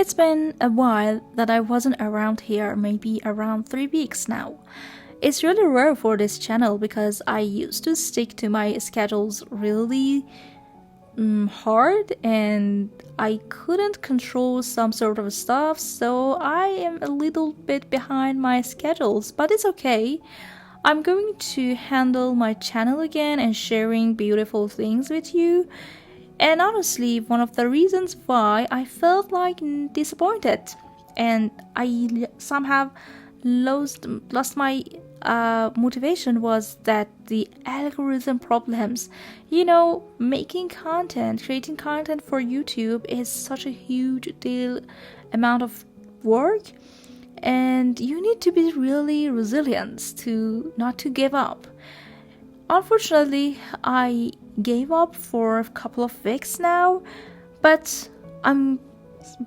It's been a while that I wasn't around here, maybe around 3 weeks now. It's really rare for this channel because I used to stick to my schedules really hard and I couldn't control some sort of stuff, so I am a little bit behind my schedules, but it's okay. I'm going to handle my channel again and sharing beautiful things with you. And honestly, one of the reasons why I felt like disappointed and I somehow lost my motivation was that the algorithm problems. Making content, creating content for YouTube is such a huge amount of work, and you need to be really resilient to not to give up. Unfortunately, I gave up for a couple of weeks now, but I'm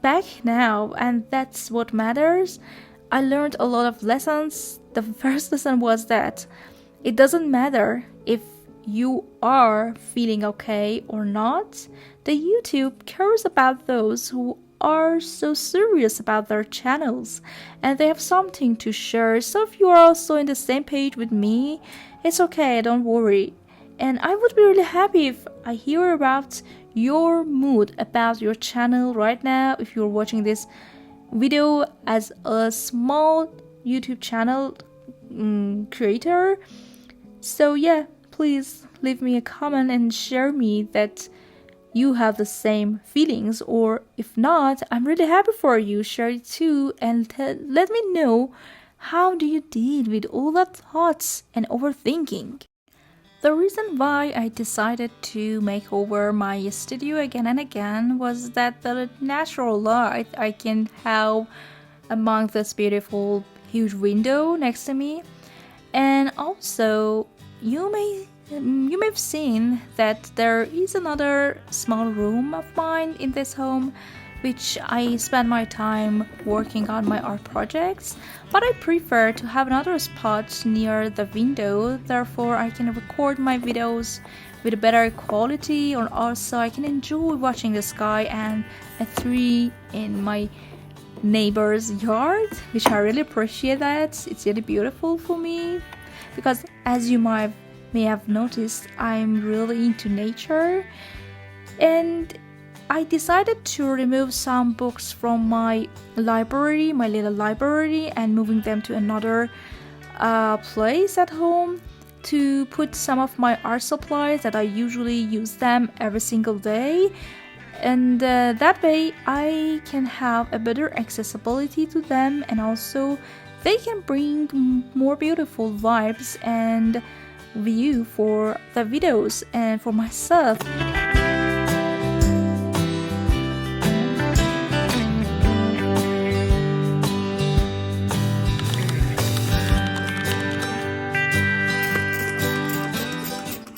back now, and that's what matters. I learned a lot of lessons. The first lesson was that it doesn't matter if you are feeling okay or not. The YouTube cares about those who are so serious about their channels and they have something to share. So if you are also in the same page with me, it's okay, don't worry. And I would be really happy if I hear about your mood about your channel right now. If you're watching this video as a small YouTube channel creator, so yeah, please leave me a comment and share me that you have the same feelings, or if not, I'm really happy for you. Share it too and let me know how do you deal with all the thoughts and overthinking. The reason why I decided to make over my studio again and again was that the natural light I can have among this beautiful huge window next to me. And also you may have seen that there is another small room of mine in this home which I spend my time working on my art projects, but I prefer to have another spot near the window, therefore I can record my videos with a better quality, or also I can enjoy watching the sky and a tree in my neighbor's yard, which I really appreciate that. It's really beautiful for me because, as you may have noticed, I'm really into nature, and I decided to remove some books from my library, my little library, and moving them to another place at home to put some of my art supplies that I usually use them every single day. And that way I can have a better accessibility to them, and also they can bring more beautiful vibes and view for the videos and for myself.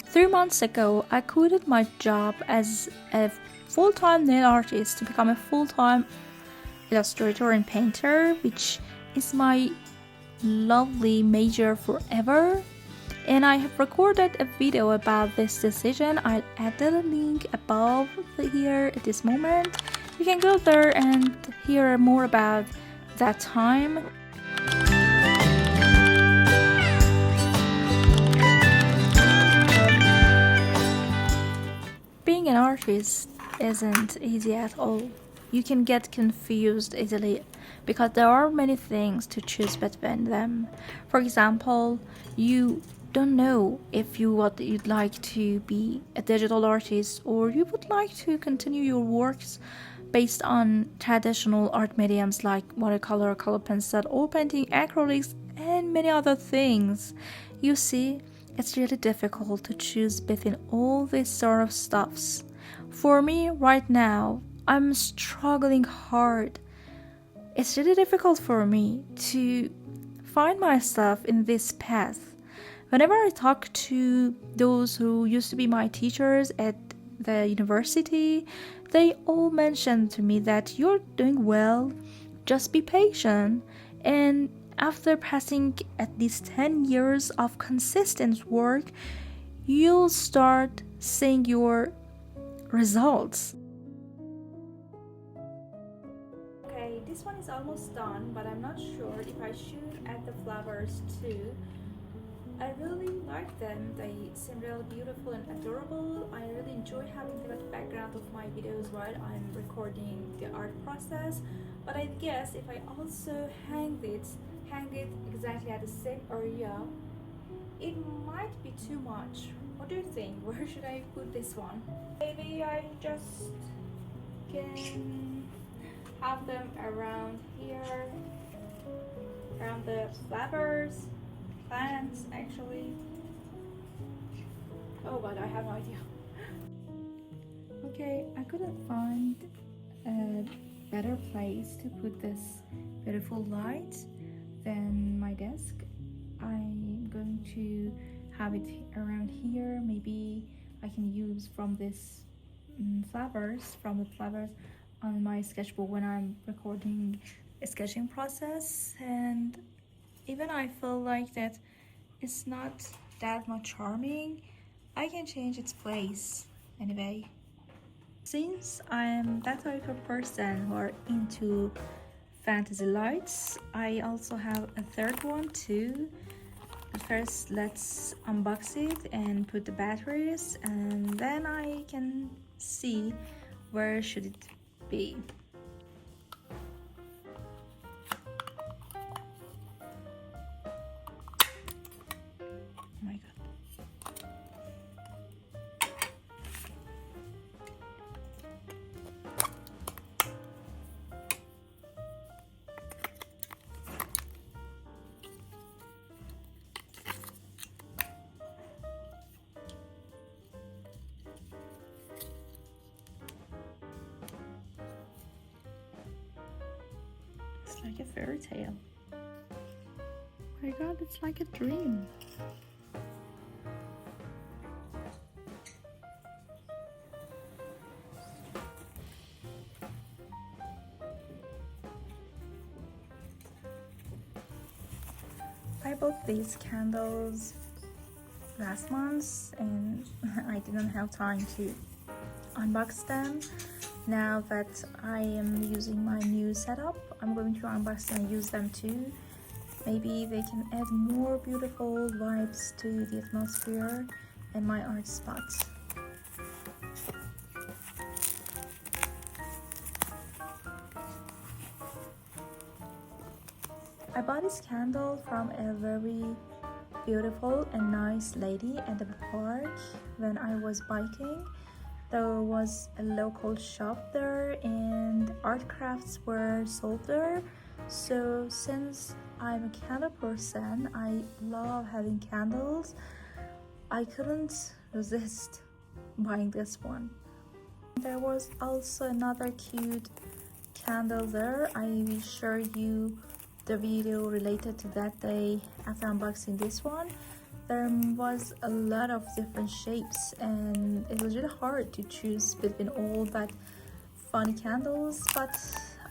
Three months ago, I quitted my job as a full-time nail artist to become a full-time illustrator and painter, which is my lovely major forever. And I have recorded a video about this decision. I'll add the link above here at this moment. You can go there and hear more about that time. Being an artist isn't easy at all. You can get confused easily because there are many things to choose between them. For example, you don't know if what you'd like to be a digital artist, or you would like to continue your works based on traditional art mediums like watercolor, color pencil, oil painting, acrylics, and many other things. You see, it's really difficult to choose between all these sort of stuffs. For me right now, I'm struggling hard. It's really difficult for me to find myself in this path. Whenever I talk to those who used to be my teachers at the university, they all mention to me that you're doing well, just be patient, and after passing at least 10 years of consistent work, you'll start seeing your results. done, but I'm not sure if I should add the flowers too. I really like them. They seem really beautiful and adorable. I really enjoy having them at the background of my videos while I'm recording the art process. But I guess if I also hang it exactly at the same area, it might be too much. What do you think? Where should I put this one? Maybe I just can have them around here, around the flowers, plants actually. Oh, but I have no idea. Okay, I couldn't find a better place to put this beautiful light than my desk. I'm going to have it around here. Maybe I can use from this flowers on my sketchbook when I'm recording a sketching process. And even I feel like that it's not that much charming, I can change its place anyway. Since I'm that type of person who are into fantasy lights, I also have a third one too. But first, let's unbox it and put the batteries, and then I can see where should it be. Oh my god. It's like a fairy tale. Oh my god, it's like a dream. I bought these candles last month and I didn't have time to unbox them. Now that I am using my new setup, I'm going to unbox them and use them too. Maybe they can add more beautiful vibes to the atmosphere and my art spot. I bought this candle from a very beautiful and nice lady at the park when I was biking. There was a local shop there and art crafts were sold there. So since I'm a candle person, I love having candles, I couldn't resist buying this one. There was also another cute candle there. I will share you the video related to that day after unboxing this one. There was a lot of different shapes and it was really hard to choose between all that funny candles, but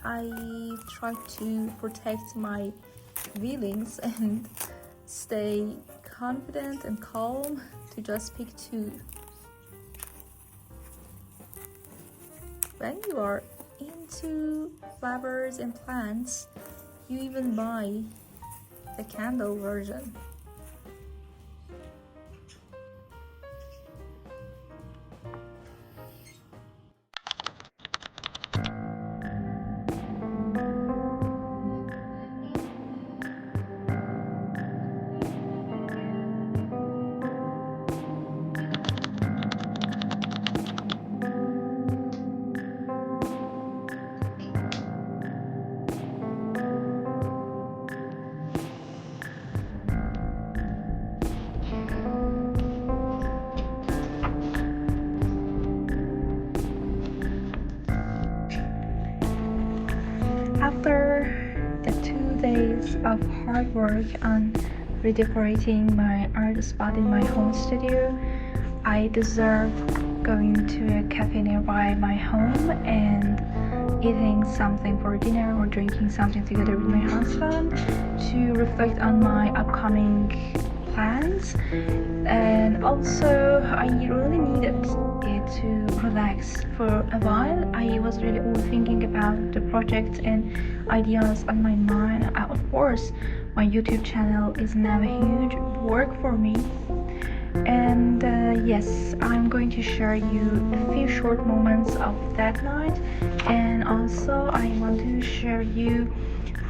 I tried to protect my feelings and stay confident and calm to just pick two. When you are into flowers and plants, you even buy the candle version. After the 2 days of hard work on redecorating my art spot in my home studio, I deserve going to a cafe nearby my home and eating something for dinner or drinking something together with my husband to reflect on my upcoming plans. And also I really needed it to relax for a while. I was really overthinking about the project and ideas on my mind. Of course, my YouTube channel is now a huge work for me. And yes, I'm going to share you a few short moments of that night, and also I want to share you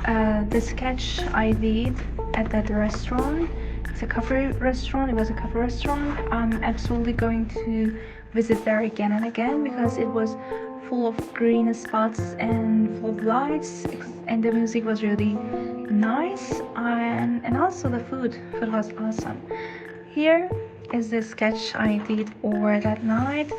the sketch I did at that restaurant. It's a coffee restaurant. It was a coffee restaurant. I'm absolutely going to visit there again and again because it was full of green spots and full of lights, and the music was really nice, and also the food was awesome. Here is the sketch I did over that night,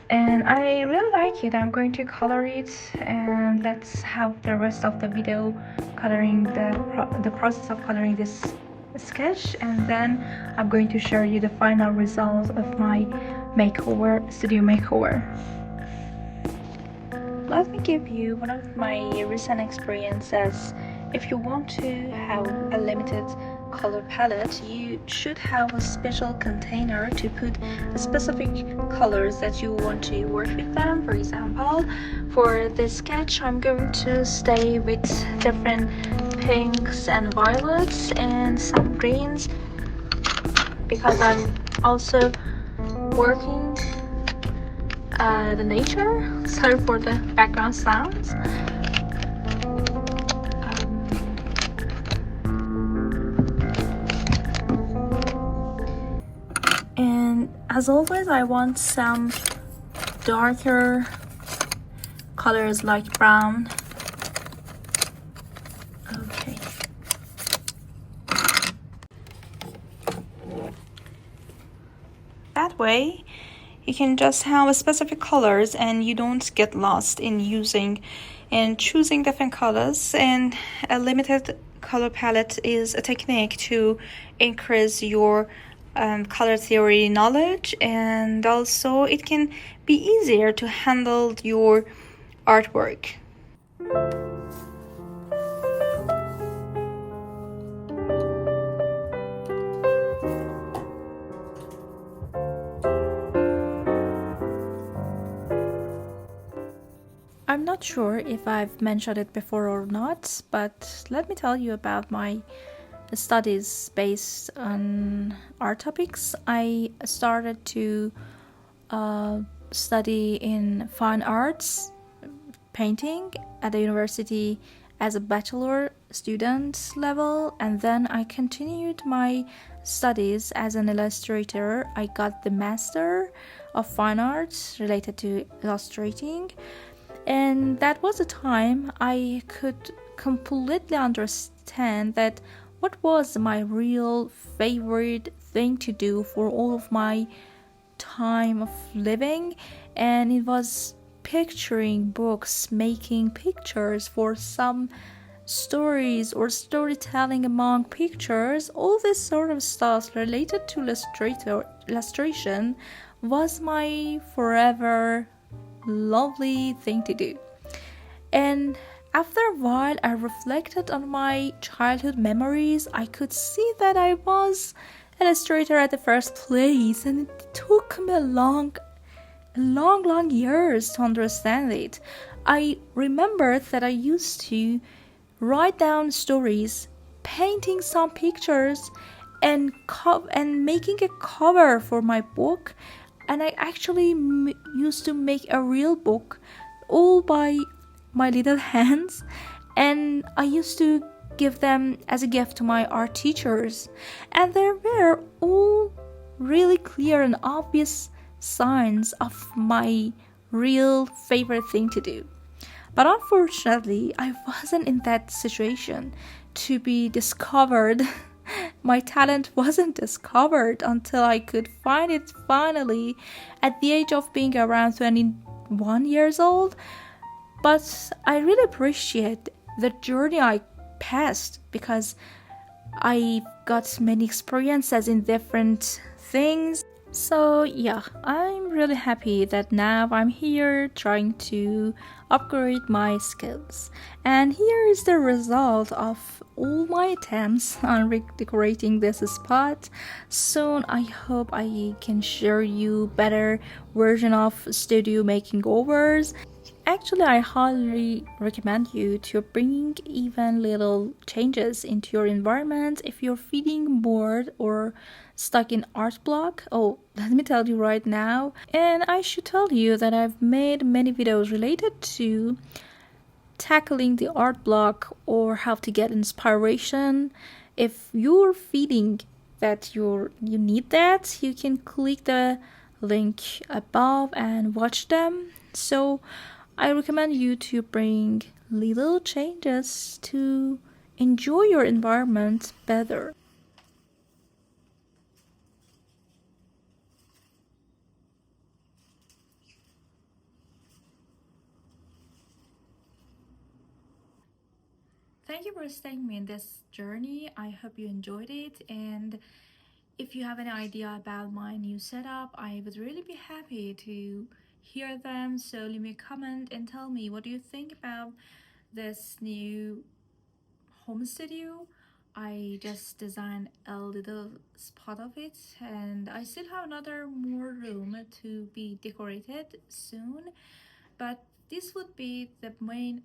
and I really like it. I'm going to color it, and let's have the rest of the video coloring the process of coloring this sketch, and then I'm going to share you the final result of my studio makeover. Let me give you one of my recent experiences. If you want to have a limited color palette, you should have a special container to put the specific colors that you want to work with them. For example, for this sketch, I'm going to stay with different pinks and violets and some greens because I'm also working the nature. Sorry for the background sounds. And as always, I want some darker colors like brown. Okay. That way, you can just have specific colors and you don't get lost in using and choosing different colors. And a limited color palette is a technique to increase your color theory knowledge, and also it can be easier to handle your artwork. I'm not sure if I've mentioned it before or not, but let me tell you about my studies based on art topics. I started to study in fine arts, painting at the university as a bachelor student level, and then I continued my studies as an illustrator. I got the Master of Fine Arts related to illustrating, and that was a time I could completely understand that what was my real favorite thing to do for all of my time of living, and it was picturing books, making pictures for some stories or storytelling among pictures. All this sort of stuff related to illustration was my forever lovely thing to do. And after a while, I reflected on my childhood memories. I could see that I was an illustrator at the first place, and it took me long years to understand it. I remembered that I used to write down stories, painting some pictures, and making a cover for my book. And I actually used to make a real book all by my little hands, and I used to give them as a gift to my art teachers, and there were all really clear and obvious signs of my real favorite thing to do. But unfortunately, I wasn't in that situation to be discovered. My talent wasn't discovered until I could find it finally at the age of being around 21 years old. But I really appreciate the journey I passed because I got many experiences in different things. So yeah, I'm really happy that now I'm here trying to upgrade my skills. And here is the result of all my attempts on redecorating this spot. Soon I hope I can share you better version of studio making overs. Actually, I highly recommend you to bring even little changes into your environment if you're feeling bored or stuck in art block. Oh, let me tell you right now. And I should tell you that I've made many videos related to tackling the art block or how to get inspiration. If you're feeling that you need that, you can click the link above and watch them. So I recommend you to bring little changes to enjoy your environment better. Thank you for staying with me in this journey. I hope you enjoyed it. And if you have any idea about my new setup, I would really be happy to hear them. So leave me a comment and tell me what do you think about this new home studio. I just designed a little spot of it, and I still have another more room to be decorated soon, but this would be the main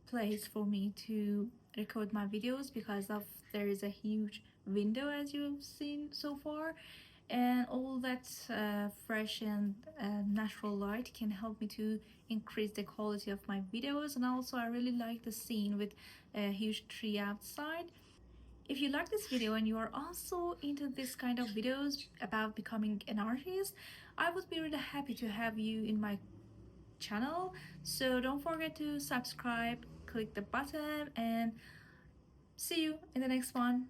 place for me to record my videos because of there is a huge window as you've seen so far, and all that fresh and natural light can help me to increase the quality of my videos. And also I really like the scene with a huge tree outside. If you like this video and you are also into this kind of videos about becoming an artist, I would be really happy to have you in my channel. So don't forget to subscribe, click the button, and see you in the next one.